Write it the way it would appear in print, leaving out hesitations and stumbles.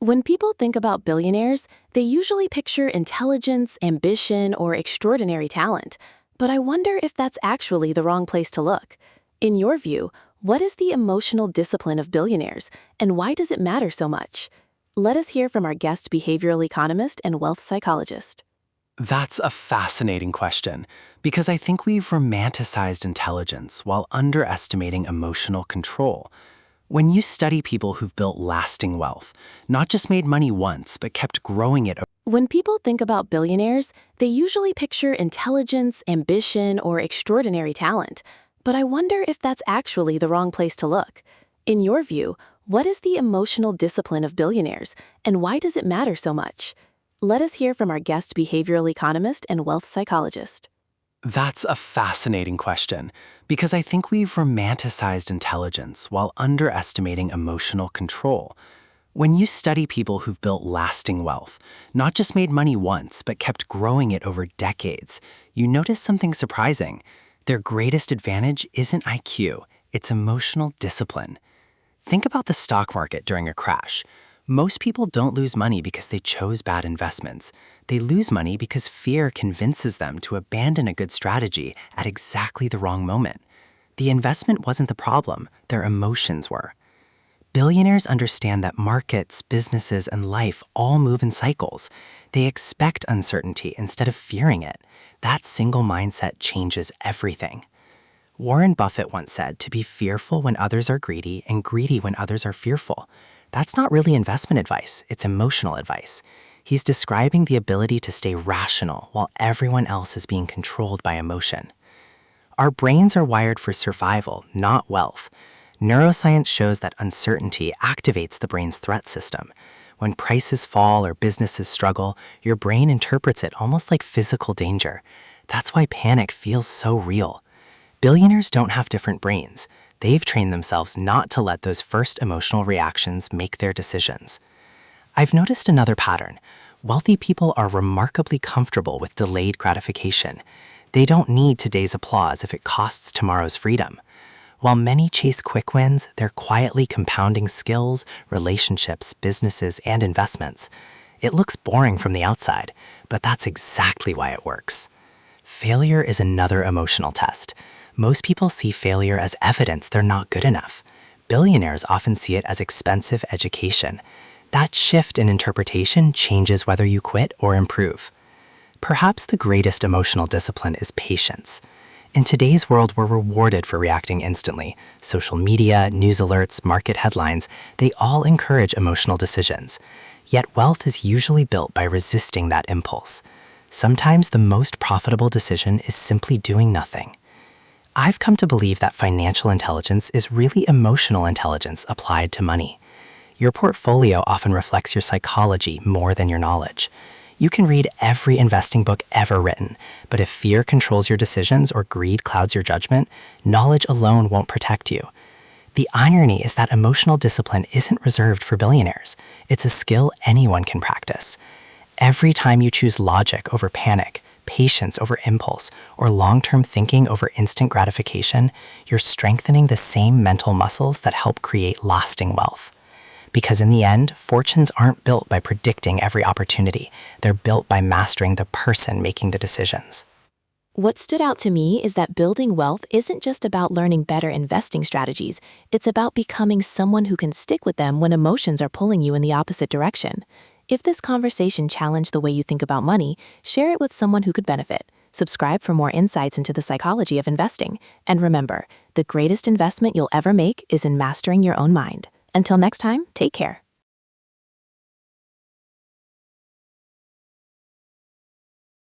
When people think about billionaires, they usually picture intelligence, ambition, or extraordinary talent. But I wonder if that's actually the wrong place to look. In your view, what is the emotional discipline of billionaires, and why does it matter so much? Let us hear from our guest behavioral economist and wealth psychologist. That's a fascinating question, because I think we've romanticized intelligence while underestimating emotional control. When you study people who've built lasting wealth, not just made money once, but kept growing it. When people think about billionaires, they usually picture intelligence, ambition, or extraordinary talent. But I wonder if that's actually the wrong place to look. In your view, what is the emotional discipline of billionaires, and why does it matter so much? Let us hear from our guest behavioral economist and wealth psychologist. That's a fascinating question, because I think we've romanticized intelligence while underestimating emotional control. When you study people who've built lasting wealth, not just made money once, but kept growing it over decades, you notice something surprising. Their greatest advantage isn't IQ, it's emotional discipline. Think about the stock market during a crash. Most people don't lose money because they chose bad investments. They lose money because fear convinces them to abandon a good strategy at exactly the wrong moment. The investment wasn't the problem, their emotions were. Billionaires understand that markets, businesses, and life all move in cycles. They expect uncertainty instead of fearing it. That single mindset changes everything. Warren Buffett once said to be fearful when others are greedy and greedy when others are fearful. That's not really investment advice, it's emotional advice. He's describing the ability to stay rational while everyone else is being controlled by emotion. Our brains are wired for survival, not wealth. Neuroscience shows that uncertainty activates the brain's threat system. When prices fall or businesses struggle, your brain interprets it almost like physical danger. That's why panic feels so real. Billionaires don't have different brains. They've trained themselves not to let those first emotional reactions make their decisions. I've noticed another pattern. Wealthy people are remarkably comfortable with delayed gratification. They don't need today's applause if it costs tomorrow's freedom. While many chase quick wins, they're quietly compounding skills, relationships, businesses, and investments. It looks boring from the outside, but that's exactly why it works. Failure is another emotional test. Most people see failure as evidence they're not good enough. Billionaires often see it as expensive education. That shift in interpretation changes whether you quit or improve. Perhaps the greatest emotional discipline is patience. In today's world, we're rewarded for reacting instantly. Social media, news alerts, market headlines, they all encourage emotional decisions. Yet wealth is usually built by resisting that impulse. Sometimes the most profitable decision is simply doing nothing. I've come to believe that financial intelligence is really emotional intelligence applied to money. Your portfolio often reflects your psychology more than your knowledge. You can read every investing book ever written, but if fear controls your decisions or greed clouds your judgment, knowledge alone won't protect you. The irony is that emotional discipline isn't reserved for billionaires. It's a skill anyone can practice. Every time you choose logic over panic, patience over impulse, or long-term thinking over instant gratification, you're strengthening the same mental muscles that help create lasting wealth. Because in the end, fortunes aren't built by predicting every opportunity. They're built by mastering the person making the decisions. What stood out to me is that building wealth isn't just about learning better investing strategies, it's about becoming someone who can stick with them when emotions are pulling you in the opposite direction. If this conversation challenged the way you think about money, share it with someone who could benefit. Subscribe for more insights into the psychology of investing. And remember, the greatest investment you'll ever make is in mastering your own mind. Until next time, take care.